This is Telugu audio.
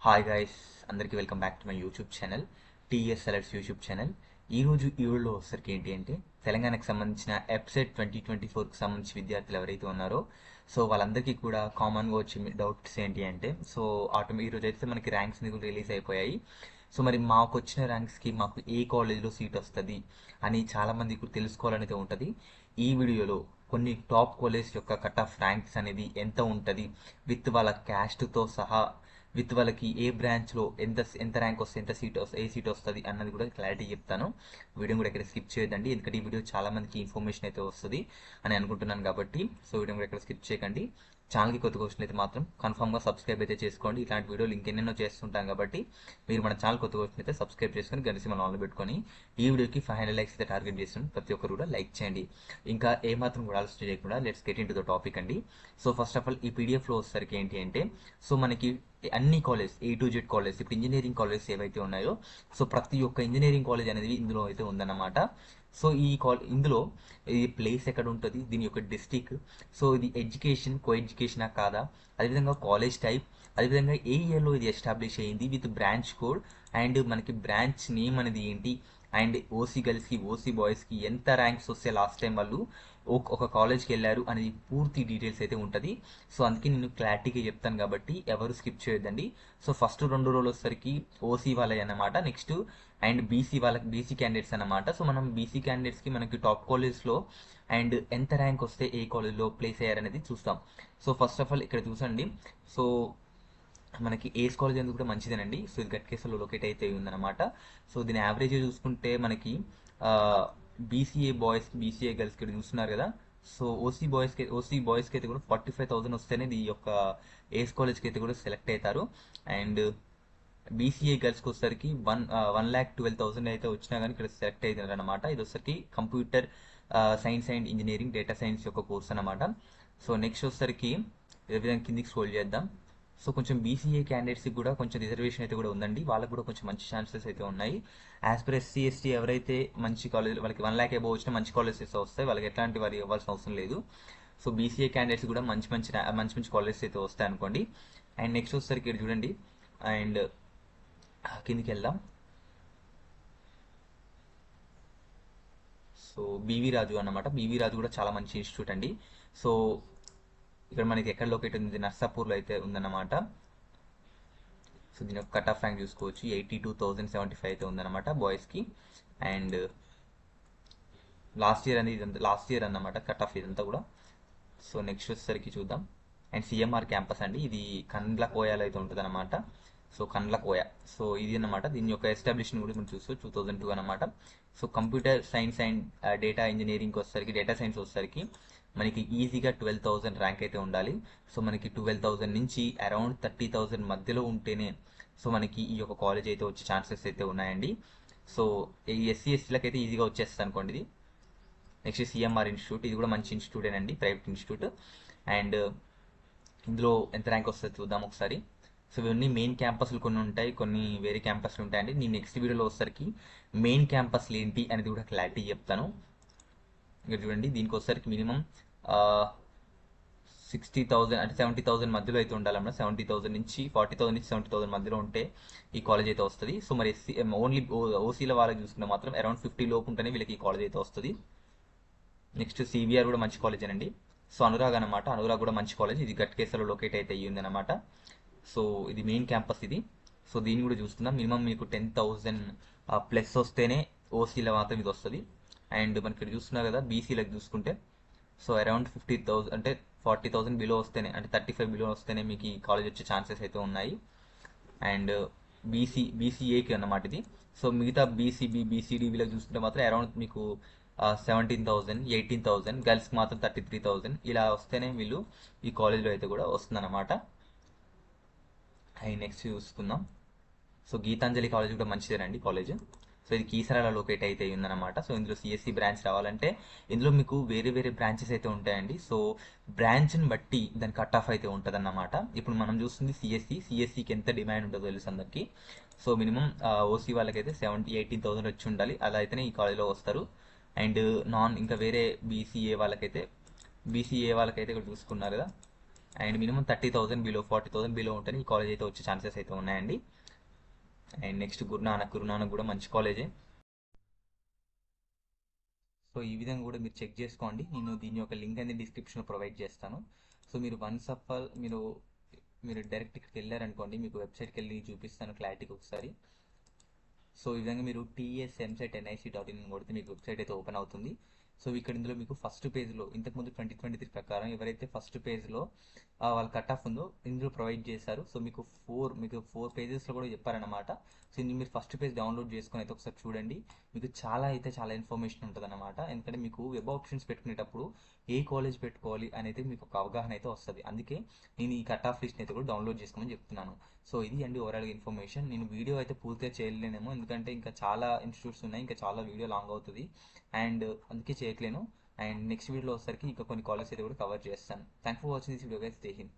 హాయ్ గైస్, అందరికీ welcome back to my YouTube channel TS selects YouTube channel. ఈరోజు ఈ వీడియోలో వచ్చేసరికి ఏంటి అంటే తెలంగాణకు సంబంధించిన ఎప్సెట్ 2024కి సంబంధించి విద్యార్థులు ఎవరైతే ఉన్నారో సో వాళ్ళందరికీ కూడా కామన్గా వచ్చే డౌట్స్ ఏంటి అంటే ఈరోజు అయితే మనకి ర్యాంక్స్ కూడా రిలీజ్ అయిపోయాయి. సో మరి మాకు వచ్చిన ర్యాంక్స్కి మాకు ఏ కాలేజ్లో సీట్ వస్తుంది అని చాలామంది కూడా తెలుసుకోవాలనేది ఉంటుంది. ఈ వీడియోలో కొన్ని టాప్ కాలేజ్ యొక్క కట్ ఆఫ్ ర్యాంక్స్ అనేది ఎంత ఉంటుంది విత్ వాళ్ళ క్యాస్ట్తో సహా, విత్ వాళ్ళకి ఏ బ్రాంచ్లో ఎంత ర్యాంక్ వస్తే ఎంత సీట్ వస్తుంది, ఏ సీట్ వస్తుంది అన్నది కూడా క్లారిటీ చెప్తాను. వీడియో కూడా ఎక్కడ స్కిప్ చేయదండి, ఎందుకంటే ఈ వీడియో చాలా మందికి ఇన్ఫర్మేషన్ అయితే వస్తుంది అని అనుకుంటున్నాను కాబట్టి. సో వీడియో కూడా ఎక్కడ స్కిప్ చేయకండి. ఛానల్కి కొత్త క్వశ్చన్ అయితే మాత్రం కన్ఫర్మ్గా సబ్స్క్రైబ్ అయితే చేసుకోండి. ఇలాంటి వీడియోలు ఇంకెన్నెన్నో చేస్తుంటాం కాబట్టి మీరు మన ఛానల్ కొత్త క్వశ్చన్ అయితే సబ్స్క్రైబ్ చేసుకొని గంట మన ఆన్లో పెట్టుకొని ఈ వీడియోకి 500 లైక్స్ అయితే టార్గెట్ చేస్తున్నాం. ప్రతి ఒక్కరు కూడా లైక్ చేయండి. ఇంకా ఏమాత్రం కూడా ఆలోచన చేయకుండా let's get in to the topic అండి. సో ఫస్ట్ ఆఫ్ ఆల్ ఈ పీడిఎఫ్లో వచ్చేసరికి ఏంటి అంటే సో మనకి అన్ని college A to Z college, ఇప్పుడు ఇంజనీరింగ్ కాలేజ్ ఏవైతే ఉన్నాయో సో ప్రతి ఒక్క ఇంజనీరింగ్ కాలేజ్ అనేది ఇందులో అయితే ఉందన్నమాట. సో ఇందులో ఈ ప్లేస్ ఎక్కడ ఉంటుంది, దీని యొక్క డిస్టిక్, సో ఇది ఎడ్యుకేషన్ కో ఎడ్యుకేషనా కాదా, అదేవిధంగా కాలేజ్ టైప్, అదేవిధంగా ఏ ఇయర్లో ఇది ఎస్టాబ్లిష్ అయ్యింది విత్ బ్రాంచ్ కోడ్ అండ్ మనకి బ్రాంచ్ నేమ్ అనేది ఏంటి, అండ్ ఓసీ గర్ల్స్కి ఓసీ బాయ్స్కి ఎంత ర్యాంక్స్ వస్తే లాస్ట్ టైం వాళ్ళు ఒక కాలేజ్కి వెళ్ళారు అనేది పూర్తి డీటెయిల్స్ అయితే ఉంటుంది. సో అందుకే నేను క్లారిటీగా చెప్తాను కాబట్టి ఎవరు స్కిప్ చేయొద్దండి. సో ఫస్ట్ 2 రోజులు వచ్చేసరికి ఓసీ వాళ్ళవి అన్నమాట, నెక్స్ట్ అండ్ బీసీ వాళ్ళకి బీసీ క్యాండిడేట్స్ అన్నమాట. సో మనం బీసీ క్యాండిడేట్స్కి మనకి టాప్ కాలేజ్లో అండ్ ఎంత ర్యాంక్ వస్తే ఏ కాలేజ్లో ప్లేస్ అయ్యారనేది చూస్తాం. సో ఫస్ట్ ఆఫ్ ఆల్ ఇక్కడ చూసండి. సో మనకి ఏస్ కాలేజ్ అనేది కూడా మంచిదేనండి. సో ఇది గట్కేసలో లొకేట్ అయితే ఉందన్నమాట. సో దీని యావరేజ్ చూసుకుంటే మనకి బీసీఏ బాయ్స్కి బీసీఏ గర్ల్స్కి చూస్తున్నారు కదా. సో ఓసీ బాయ్స్కి అయితే కూడా 45,000 వస్తేనే ఈ యొక్క ఏస్ కాలేజ్కి అయితే కూడా సెలెక్ట్ అవుతారు. అండ్ బీసీఏ గర్ల్స్కి వచ్చేసరికి 1,12,000 అయితే వచ్చినా కానీ ఇక్కడ సెలెక్ట్ అవుతారు అనమాట. ఇది వచ్చేసరికి computer science and engineering data science యొక్క కోర్స్ అనమాట. సో నెక్స్ట్ వచ్చేసరికి ఏ విధంగా కిందికి స్క్రోల్ చేద్దాం. సో కొంచెం బీసీఏ క్యాండిడేట్స్కి కూడా కొంచెం రిజర్వేషన్ అయితే కూడా ఉందండి, వాళ్ళకి కూడా కొంచెం మంచి ఛాన్సెస్ అయితే ఉన్నాయి. యాజ్ పర్ ఎస్సీ ఎస్టీ ఎవరైతే మంచి కాలేజ్ వాళ్ళకి 1 lakh అబోవ్ వచ్చిన మంచి కాలేజెస్ వస్తాయి, వాళ్ళకి ఎట్లాంటి వారి ఇవ్వాల్సిన అవసరం లేదు. సో బీసీఏ క్యాండిడేట్స్ కూడా మంచి మంచి కాలేజెస్ అయితే వస్తాయి అనుకోండి. అండ్ నెక్స్ట్ వచ్చేసరికి ఇక్కడ చూడండి, అండ్ కిందికి వెళ్దాం. సో బీవీ రాజు అన్నమాట, బీవీ రాజు కూడా చాలా మంచి ఇన్స్టిట్యూట్ అండి. సో ఇక్కడ మనకి ఎక్కడ లొకేట్ ఉంది, నర్సాపూర్లో అయితే ఉందన్నమాట. సో దీని యొక్క కట్ ఆఫ్ ర్యాంక్ చూసుకోవచ్చు, 82,075 అయితే ఉందన్నమాట బాయ్స్కి. అండ్ లాస్ట్ ఇయర్ అన్నమాట కట్ ఆఫ్ ఇదంతా కూడా. సో నెక్స్ట్ వచ్చేసరికి చూద్దాం. అండ్ సిఎంఆర్ క్యాంపస్ అండి, ఇది కండ్లకోయలో అయితే ఉంటుంది అనమాట. సో కండ్లకోయ, సో ఇది అన్నమాట. దీని యొక్క ఎస్టాబ్లిష్మెంట్ కూడా మనం చూస్తూ 2002 అనమాట. So computer science and data engineering వచ్చేసరికి డేటా సైన్స్ వచ్చేసరికి మనకి ఈజీగా 12,000 ర్యాంక్ అయితే ఉండాలి. సో మనకి 12,000 నుంచి అరౌండ్ 30,000 మధ్యలో ఉంటేనే సో మనకి ఈ యొక్క కాలేజ్ అయితే వచ్చే ఛాన్సెస్ అయితే ఉన్నాయండి. సో ఈ ఎస్సీ ఎస్టీలకు అయితే ఈజీగా వచ్చేస్తుంది అనుకోండి ఇది. నెక్స్ట్ సిఎంఆర్ ఇన్స్టిట్యూట్, ఇది కూడా మంచి ఇన్స్టిట్యూటేనండి, ప్రైవేట్ ఇన్స్టిట్యూట్. అండ్ ఇందులో ఎంత ర్యాంక్ వస్తుంది చూద్దాం ఒకసారి. సో ఇవన్నీ మెయిన్ క్యాంపస్లు కొన్ని ఉంటాయి, కొన్ని వేరే క్యాంపస్లు ఉంటాయండి. నేను నెక్స్ట్ వీడియోలో వచ్చేసరికి మెయిన్ క్యాంపస్లు ఏంటి అనేది కూడా క్లారిటీ చెప్తాను. ఇక్కడ చూడండి, దీనికి వచ్చేసరికి మినిమం 60,000 అంటే 70,000 మధ్యలో అయితే ఉండాలన్నమాట. 70,000 నుంచి 40,000 నుంచి 70,000 మధ్యలో ఉంటే ఈ కాలేజ్ అయితే వస్తుంది. సో మరి ఓన్లీ ఓసీల వాళ్ళకి చూసుకుంటే మాత్రం అరౌండ్ 50 లోపు ఉంటేనే వీళ్ళకి ఈ కాలేజ్ అయితే వస్తుంది. నెక్స్ట్ సివిఆర్ కూడా మంచి కాలేజ్ అండి. సో అనురాగ్ అనమాట, అనురాగ్ కూడా మంచి కాలేజ్, ఇది గట్కేసలో లొకేట్ అయితే అయ్యింది అనమాట. సో ఇది మెయిన్ క్యాంపస్ ఇది. సో దీన్ని కూడా చూసుకుందాం. మినిమం మీకు 10,000 ప్లస్ వస్తేనే ఓసీల మాత్రం ఇది వస్తుంది. అండ్ మనకి ఇక్కడ చూస్తున్నారు కదా, బీసీలకు చూసుకుంటే సో అరౌండ్ 50,000 అంటే 40,000 బిలో వస్తేనే, అంటే 35 బిలో వస్తేనే మీకు ఈ కాలేజ్ వచ్చే ఛాన్సెస్ అయితే ఉన్నాయి. అండ్ బీసీఏకి అన్నమాట ఇది. సో మిగతా బీసీబీ బీసీడీ వీళ్ళకి చూసుకుంటే మాత్రం అరౌండ్ మీకు 17,000 18,000, గర్ల్స్కి మాత్రం 33,000 ఇలా వస్తేనే వీళ్ళు ఈ కాలేజ్లో అయితే కూడా వస్తుందన్నమాట. అండ్ నెక్స్ట్ చూసుకుందాం. సో గీతాంజలి కాలేజ్ కూడా మంచిదేనండి కాలేజ్. సో ఇది కీసరాలో లొకేట్ అయితే ఉందన్నమాట. సో ఇందులో సిఎస్సి బ్రాంచ్ రావాలంటే ఇందులో మీకు వేరే వేరే బ్రాంచెస్ అయితే ఉంటాయండి. సో బ్రాంచ్ని బట్టి దాని కట్ ఆఫ్ అయితే ఉంటుంది అన్నమాట. ఇప్పుడు మనం చూస్తుంది సిఎస్సికి ఎంత డిమాండ్ ఉంటుందో తెలుసు అందరికీ. సో మినిమం ఓసీ వాళ్ళకైతే 18,000 వచ్చి ఉండాలి, అలా అయితేనే ఈ కాలేజ్లో వస్తారు. అండ్ ఇంకా వేరే బీసీఏ వాళ్ళకైతే ఇక్కడ చూసుకున్నారు కదా, అండ్ మినిమం 30,000 బిలో 40,000 బిలో ఉంటేనే ఈ కాలేజ్ అయితే వచ్చే ఛాన్సెస్ అయితే ఉన్నాయండి. అండ్ నెక్స్ట్ గురునానక్ కూడా మంచి కాలేజే. సో ఈ విధంగా కూడా మీరు చెక్ చేసుకోండి. నేను దీని యొక్క లింక్ అనేది డిస్క్రిప్షన్లో ప్రొవైడ్ చేస్తాను. సో మీరు వన్స్ ఆఫ్ ఆల్ మీరు డైరెక్ట్ ఇక్కడికి వెళ్ళారనుకోండి, మీకు వెబ్సైట్కి వెళ్ళి చూపిస్తాను క్లారిటీకి ఒకసారి. సో ఈ విధంగా మీరు TSMSET.NIC.in కొడితే మీకు వెబ్సైట్ అయితే ఓపెన్ అవుతుంది. సో ఇక్కడ ఇందులో మీకు ఫస్ట్ పేజ్లో ఇంతకుముందు 2023 ప్రకారం ఎవరైతే ఫస్ట్ పేజ్లో వాళ్ళ కట్ ఆఫ్ ఉందో ఇందులో ప్రొవైడ్ చేశారు. సో మీకు ఫోర్ పేజెస్లో కూడా చెప్పారనమాట. సో ఇది మీరు ఫస్ట్ పేజ్ డౌన్లోడ్ చేసుకుని అయితే ఒకసారి చూడండి. మీకు చాలా ఇన్ఫర్మేషన్ ఉంటుంది అనమాట. ఎందుకంటే మీకు వెబ్ ఆప్షన్స్ పెట్టుకునేటప్పుడు ఏ కాలేజ్ పెట్టుకోవాలి అనేది మీకు ఒక అవగాహన అయితే వస్తుంది. అందుకే నేను ఈ కట్ ఆఫ్ లిస్ట్ అయితే కూడా డౌన్లోడ్ చేసుకోమని చెప్తున్నాను. సో ఇది అండి ఓవరాల్గా ఇన్ఫర్మేషన్. నేను వీడియో అయితే పూర్తిగా చేయలేనేమో, ఎందుకంటే ఇంకా చాలా ఇన్స్టిట్యూట్స్ ఉన్నాయి, ఇంకా చాలా వీడియో లాంగ్ అవుతుంది, అండ్ అందుకే చేయట్లేను. అండ్ నెక్స్ట్ వీడియోలో వచ్చేసరికి ఇంకా కొన్ని కాలేజ్ అయితే కూడా కవర్ చేస్తాను. Thank for watching this video guys. జై హింద్.